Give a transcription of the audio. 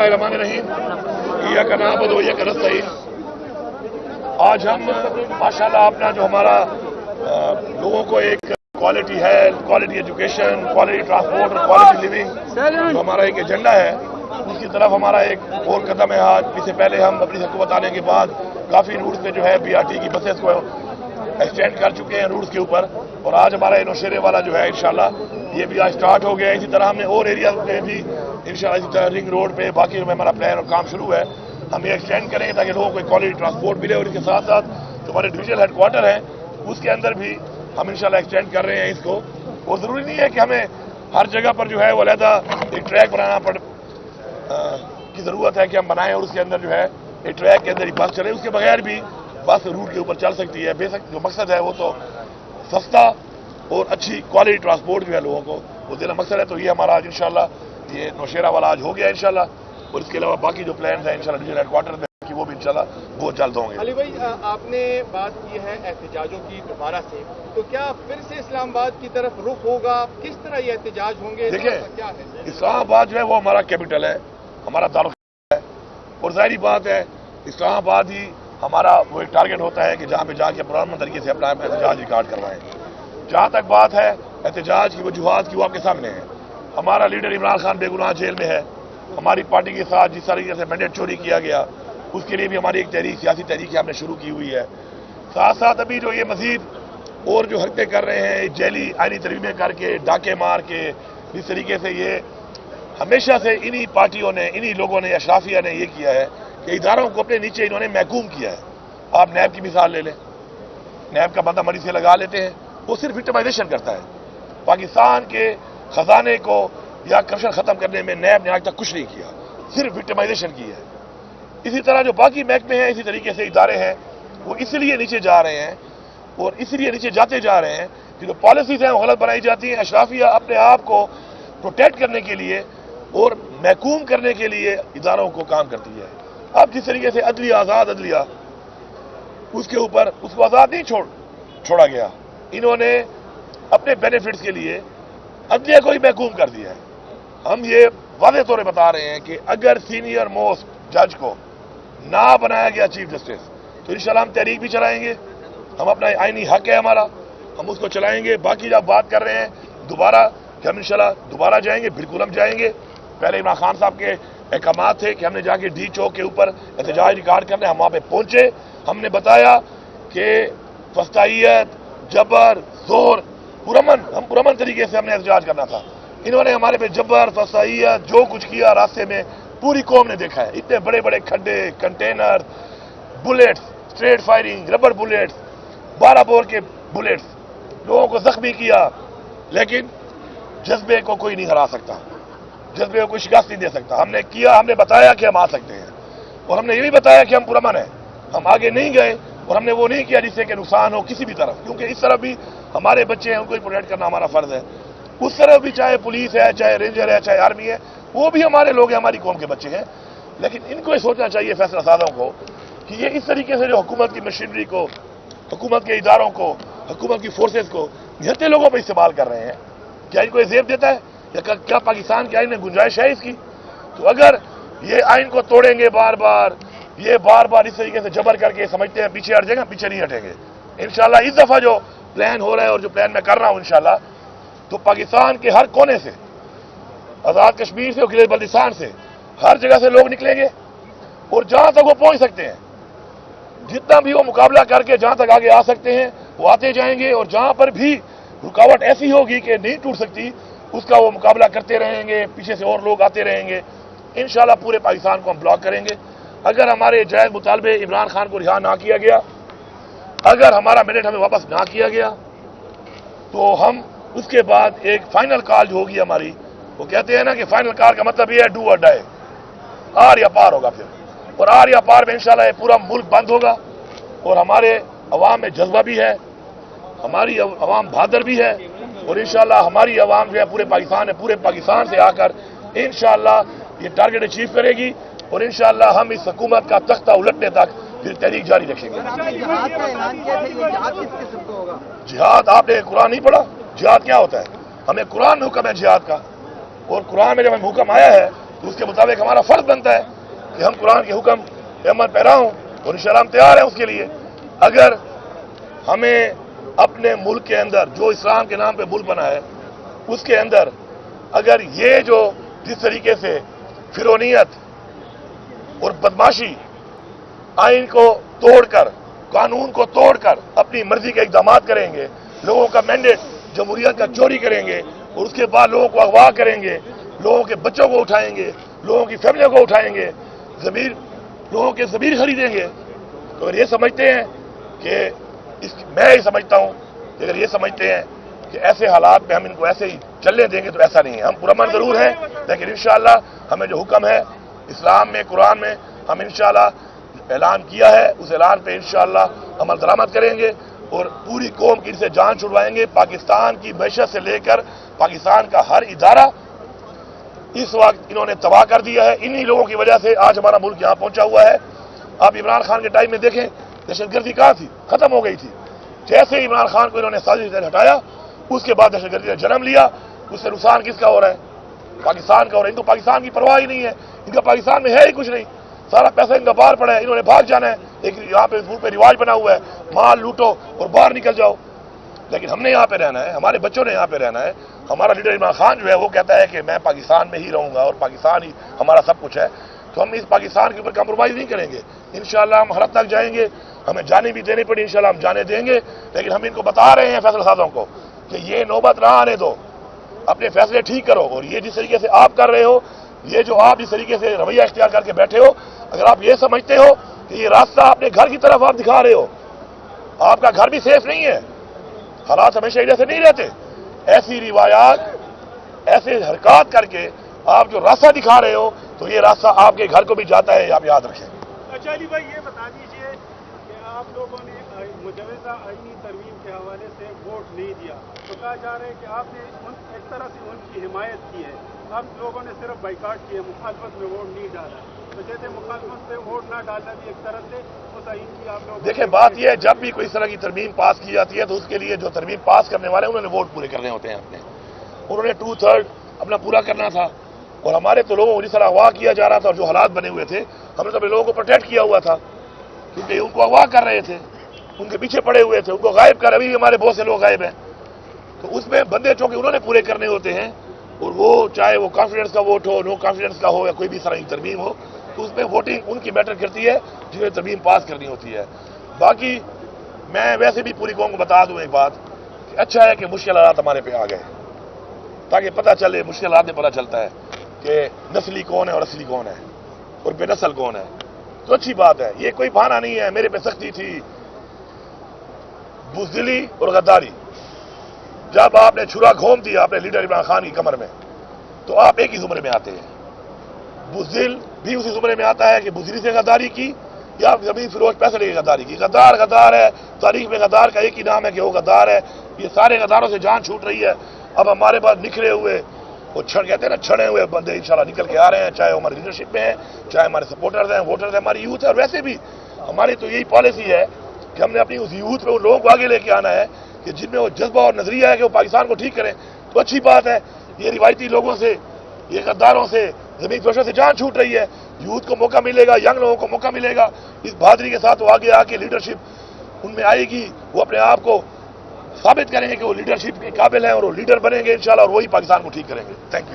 बिस्मिल्लाहिर्रहमानिर्रहीम इय्याक नअबुदु व इय्याक नस्तईन। आज हम माशाल्लाह अपना जो हमारा लोगों को एक quality health, quality education, quality transport और क्वालिटी लिविंग जो हमारा एक एजेंडा है, उसकी तरफ हमारा एक और कदम है। आज इससे पहले हम अपनी हुकूमत आने के बाद काफ़ी रूट्स पे जो है BRT की बसेस को एक्सटेंड कर चुके हैं रूट्स के ऊपर, और आज हमारा नौशेरे वाला जो है इंशाल्लाह ये भी आज स्टार्ट हो गया है। इसी तरह हमने और एरिया पे भी इंशाल्लाह इसी तरह रिंग रोड पे बाकी में हमारा प्लान और काम शुरू है। हम ये एक्सटेंड करेंगे ताकि लोगों को क्वालिटी ट्रांसपोर्ट मिले, और इसके साथ साथ जो हमारे डिविजनल हेडक्वार्टर हैं उसके अंदर भी हम इंशाल्लाह एक्सटेंड कर रहे हैं इसको। और ज़रूरी नहीं है कि हमें हर जगह पर जो है वो अलहदा एक ट्रैक बनाना की ज़रूरत है कि हम बनाएं और उसके अंदर जो है एक ट्रैक के अंदर ही बस चले, उसके बगैर भी बस रूट के ऊपर चल सकती है। बेशक जो मकसद है वो तो सस्ता और अच्छी क्वालिटी ट्रांसपोर्ट जो है लोगों को वो देना मकसद है। तो ये हमारा आज इंशाल्लाह ये नौशेरा वाला आज हो गया इंशाल्लाह, और इसके अलावा बाकी जो प्लान है इंशाल्लाह डिविजनल हेडक्वार्टर में कि वो भी इंशाल्लाह बहुत जल्द होंगे। अली भाई, आपने बात की है एहतजाजों की दोबारा से, तो क्या फिर से इस्लामाबाद की तरफ रुख होगा? किस तरह ये एहतजाज होंगे? देखिए, क्या है इस्लामाबाद जो है वो हमारा कैपिटल है, हमारा दारुल है, और जाहिर बात है इस्लामाबाद ही हमारा वो एक टारगेट होता है कि जहाँ पे जाके पुराने तरीके से अपना एहतजाज रिकॉर्ड करवाएं। जहाँ तक बात है एहतजाज की वजूहात की वो आपके सामने है। हमारा लीडर इमरान खान बेगुनाह जेल में है। हमारी पार्टी के साथ जिस तरीके से मैंडेट चोरी किया गया उसके लिए भी हमारी एक तहरीक, सियासी तहरीक हमने शुरू की हुई है। साथ साथ अभी जो ये मजीद और जो हरकतें कर रहे हैं जेली आईनी तरमीमें करके, डाके मार के, इस तरीके से ये हमेशा से इन्हीं पार्टियों ने, इन्हीं लोगों ने, अशराफिया ने ये किया है कि इदारों को अपने नीचे इन्होंने महकूम किया है। आप नैब की मिसाल ले लें, नैब का बंदा मरी से लगा लेते हैं, वो सिर्फ विक्टिमाइजेशन करता है। पाकिस्तान के खजाने को या करप्शन खत्म करने में नैब ने आज तक कुछ नहीं किया, सिर्फ विक्टिमाइजेशन की है। इसी तरह जो बाकी महकमे हैं, इसी तरीके से इदारे हैं, वो इसलिए नीचे जा रहे हैं और इसलिए नीचे जाते जा रहे हैं कि जो पॉलिसीज हैं वो गलत बनाई जाती हैं। अशराफिया अपने आप को प्रोटेक्ट करने के लिए और महकूम करने के लिए इदारों को काम करती है। अब जिस तरीके से अदलिया, आज़ाद अदलिया, उसके ऊपर उसको आज़ाद नहीं छोड़ा गया, इन्होंने अपने बेनिफिट्स के लिए अदलिया को ही महकूम कर दिया है। हम ये वाज़ेह तौर पर बता रहे हैं कि अगर सीनियर मोस्ट जज को ना बनाया गया चीफ जस्टिस तो इंशाल्लाह हम तहरीक भी चलाएंगे। हम अपना आईनी हक है हमारा, हम उसको चलाएंगे। बाकी जब बात कर रहे हैं दोबारा कि हम इंशाल्लाह दोबारा जाएंगे, बिल्कुल हम जाएंगे। पहले इमरान खान साहब के अहकाम थे कि हमने जाके डी चौक के ऊपर एहतजाज रिकॉर्ड करने, हम वहाँ पे पहुंचे। हमने बताया कि फस्तायत, जबर, जोर, हम पुरमन तरीके से हमने एहतजाज करना था। इन्होंने हमारे पे जबर, फस्तायत, जो कुछ किया रास्ते में पूरी कौम ने देखा है। इतने बड़े बड़े खड्डे, container, bullets, straight firing, rubber bullets, 12 bore के बुलेट्स, लोगों को जख्मी किया। लेकिन जज्बे को कोई नहीं हरा सकता, जज्बे को कोई शिकस्त नहीं दे सकता। हमने किया, हमने बताया कि हम आ सकते हैं, और हमने ये भी बताया कि हम पुरमन हैं। हम आगे नहीं गए और हमने वो नहीं किया जिससे कि नुकसान हो किसी भी तरफ, क्योंकि इस तरफ भी हमारे बच्चे हैं, उनको ही प्रोटेक्ट करना हमारा फर्ज है। उस तरफ भी चाहे पुलिस है, चाहे रेंजर है, चाहे आर्मी है, वो भी हमारे लोग हैं, हमारी कौम के बच्चे हैं। लेकिन इनको ये सोचना चाहिए फैसला सादों को कि ये इस तरीके से जो हुकूमत की मशीनरी को, हुकूमत के इदारों को, हुकूमत की फोर्सेज को निहत्ते लोगों पर इस्तेमाल कर रहे हैं। क्या इनको ये जेब देता है? या क्या पाकिस्तान के आइन में गुंजाइश है इसकी? तो अगर ये आइन को तोड़ेंगे बार बार, ये बार बार इस तरीके से जबर करके समझते हैं पीछे हट जाएंगे, पीछे नहीं हटेंगे इंशाल्लाह। इस दफा जो प्लान हो रहा है और जो प्लान मैं कर रहा हूं इंशाल्लाह, तो पाकिस्तान के हर कोने से, आजाद कश्मीर से और गिलगित बल्तिस्तान से, हर जगह से लोग निकलेंगे और जहां तक वो पहुंच सकते हैं, जितना भी वो मुकाबला करके जहां तक आगे आ सकते हैं वो आते जाएंगे, और जहां पर भी रुकावट ऐसी होगी कि नहीं टूट सकती उसका वो मुकाबला करते रहेंगे। पीछे से और लोग आते रहेंगे। इंशाल्लाह पूरे पाकिस्तान को हम ब्लॉक करेंगे। अगर हमारे जायज मुतालबे इमरान खान को रिहा ना किया गया, अगर हमारा मैंडेट हमें वापस ना किया गया, तो हम उसके बाद एक फाइनल कॉल जो होगी हमारी, वो कहते हैं ना कि फाइनल कॉल का मतलब ये है डू और डाई, आर या पार होगा फिर। और आर या पार में इंशाल्लाह पूरा मुल्क बंद होगा, और हमारे अवाम में जज्बा भी है, हमारी अवाम बहादुर भी है, और इंशाल्लाह हमारी अवाम जो है पूरे पाकिस्तान है, पूरे पाकिस्तान से आकर इंशाल्लाह ये टारगेट अचीव करेगी, और इंशाल्लाह हम इस हुकूमत का तख्ता उलटने तक फिर तहरीक जारी रखेंगे। जिहाद, आपने कुरान नहीं पढ़ा? जिहाद क्या होता है? हमें कुरान में हुक्म है जिहाद का, और कुरान में जब हमें हुक्म आया है تو اس کے مطابق ہمارا فرض بنتا ہے کہ ہم قرآن کے حکم پہ عمل پیرا ہوں، اور انشاءاللہ ہم تیار ہیں اس کے لیے۔ اگر ہمیں اپنے ملک کے اندر جو اسلام کے نام پہ ملک بنا ہے اس کے اندر اگر یہ جو جس طریقے سے فرونیت اور بدماشی آئین کو توڑ کر، قانون کو توڑ کر اپنی مرضی کے اقدامات کریں گے، لوگوں کا مینڈیٹ جمہوریت کا چوری کریں گے، اور اس کے بعد لوگوں کو اغوا کریں گے، لوگوں کے بچوں کو اٹھائیں گے، لوگوں کی فیملیوں کو اٹھائیں گے، لوگوں کے ضمیر خریدیں گے، تو اگر یہ سمجھتے ہیں کہ میں یہ سمجھتا ہوں کہ اگر یہ سمجھتے ہیں کہ ایسے حالات میں ہم ان کو ایسے ہی چلنے دیں گے تو ایسا نہیں ہے۔ ہم پرامن ضرور ہیں، لیکن انشاءاللہ ہمیں جو حکم ہے اسلام میں، قرآن میں، ہم انشاءاللہ اعلان کیا ہے، اس اعلان پہ انشاءاللہ عمل درآمد کریں گے اور پوری قوم کی سے جان چھڑوائیں گے۔ پاکستان کی معیشت سے لے کر پاکستان کا ہر ادارہ اس وقت انہوں نے تباہ کر دیا ہے، انہی لوگوں کی وجہ سے آج ہمارا ملک یہاں پہنچا ہوا ہے۔ آپ عمران خان کے ٹائم میں دیکھیں دہشت گردی کہاں تھی، ختم ہو گئی تھی۔ جیسے ہی عمران خان کو انہوں نے سازش سے ہٹایا، اس کے بعد دہشت گردی نے جنم لیا۔ اس سے نقصان کس کا ہو رہا ہے؟ پاکستان کا ہو رہا ہے۔ ان کو پاکستان کی پرواہ ہی نہیں ہے، ان کا پاکستان میں ہے ہی کچھ نہیں، سارا پیسہ ان کا باہر پڑا ہے، انہوں نے بھاگ جانا ہے۔ ایک یہاں پہ ملک پہ رواج بنا ہوا ہے مال لوٹو اور باہر نکل جاؤ، لیکن ہم نے یہاں پہ رہنا ہے، ہمارے بچوں نے یہاں پہ رہنا ہے۔ ہمارا لیڈر عمران خان جو ہے وہ کہتا ہے کہ میں پاکستان میں ہی رہوں گا اور پاکستان ہی ہمارا سب کچھ ہے، تو ہم اس پاکستان کے اوپر کمپرومائز نہیں کریں گے۔ انشاءاللہ ہم حد تک جائیں گے، ہمیں جانے بھی دینی پڑی انشاءاللہ ہم جانے دیں گے، لیکن ہم ان کو بتا رہے ہیں فیصلہ سازوں کو کہ یہ نوبت نہ آنے دو، اپنے فیصلے ٹھیک کرو، اور یہ جس طریقے سے آپ کر رہے ہو، یہ جو آپ جس طریقے سے رویہ اختیار کر کے بیٹھے ہو، اگر آپ یہ سمجھتے ہو کہ یہ راستہ اپنے گھر کی طرف آپ دکھا رہے ہو، آپ کا گھر بھی سیف نہیں ہے، حالات ہمیشہ ایسے نہیں رہتے۔ ایسی روایات، ایسے حرکات کر کے آپ جو راستہ دکھا رہے ہو تو یہ راستہ آپ کے گھر کو بھی جاتا ہے، آپ یاد رکھیں۔ اچھا علی بھائی یہ بتا دیجئے کہ آپ لوگوں نے مجوزہ آئینی ترمیم کے حوالے سے ووٹ نہیں دیا، تو کہا جا رہا ہے کہ آپ نے ایک طرح سے ان کی حمایت کی ہے، آپ لوگوں نے صرف بائیکاٹ کیا، مخالفت میں ووٹ نہیں ڈالا، تو جیسے مخالفت پہ ووٹ نہ ڈالنا بھی ایک طرح سے اس آئین کی آپ لوگ دیکھیں بات یہ ہے جب بھی کوئی اس طرح کی ترمیم پاس کی جاتی ہے تو اس کے لیے جو ترمیم پاس کرنے والے ہیں انہوں نے ووٹ پورے کرنے ہوتے ہیں اپنے، انہوں نے 2/3 اپنا پورا کرنا تھا، اور ہمارے تو لوگوں کو جس طرح اغوا کیا جا رہا تھا اور جو حالات بنے ہوئے تھے ہم نے تو اپنے لوگوں کو پروٹیکٹ کیا ہوا تھا، کیونکہ ان کو اغوا کر رہے تھے، ان کے پیچھے پڑے ہوئے تھے، ان کو غائب کر، ابھی بھی ہمارے بہت سے لوگ غائب ہیں، تو اس میں بندے چونکہ انہوں نے پورے کرنے ہوتے ہیں، اور وہ چاہے وہ کانفیڈنس کا ووٹ ہو، نو کانفیڈنس کا ہو، یا کوئی بھی طرح کی ترمیم ہو، تو اس میں ووٹنگ ان کی میٹر کرتی ہے جنہیں ترمیم پاس کرنی ہوتی ہے۔ باقی میں ویسے بھی پوری قوم کو بتا دوں ایک بات کہ اچھا ہے کہ مشکل حالات ہمارے پہ آ گئے، تاکہ پتہ چلے، مشکل حالات میں پتہ چلتا ہے کہ نسلی کون ہے اور اصلی کون ہے اور بے نسل کون ہے، تو اچھی بات ہے، یہ کوئی بہانہ نہیں ہے۔ میرے پہ سختی تھی، بزدلی اور غداری، جب آپ نے چھرا گھوم دیا اپنے لیڈر عمران خان کی کمر میں تو آپ ایک ہی زمرے میں آتے ہیں۔ بزدل بھی اسی زمرے میں آتا ہے کہ بزدلی سے غداری کی یا زمین فروش پیسے لے کے غداری کی۔ غدار غدار ہے، تاریخ میں غدار کا ایک ہی نام ہے کہ وہ غدار ہے۔ یہ سارے غداروں سے جان چھوٹ رہی ہے۔ اب ہمارے پاس نکھرے ہوئے، وہ کہتے ہیں نا چھڑے ہوئے بندے انشاءاللہ نکل کے آ رہے ہیں، چاہے وہ ہماری لیڈرشپ میں ہیں، چاہے ہمارے سپورٹرز ہیں، ووٹرز ہیں، ہماری یوتھ ہے، اور ویسے بھی ہماری تو یہی پالیسی ہے کہ ہم نے اپنی اس یوتھ پہ ان لوگوں کو آگے لے کے آنا ہے کہ جن میں وہ جذبہ اور نظریہ ہے کہ وہ پاکستان کو ٹھیک کریں، تو اچھی بات ہے۔ یہ روایتی لوگوں سے، یہ غداروں سے، زمین فروشوں سے جان چھوٹ رہی ہے، یوتھ کو موقع ملے گا، ینگ لوگوں کو موقع ملے گا، اس بہادری کے ساتھ وہ آگے آ کے لیڈرشپ ان میں آئے گی، وہ اپنے آپ کو ثابت کریں گے کہ وہ لیڈرشپ کے قابل ہیں اور وہ لیڈر بنیں گے انشاءاللہ، اور وہی پاکستان کو ٹھیک کریں گے۔ Thank you.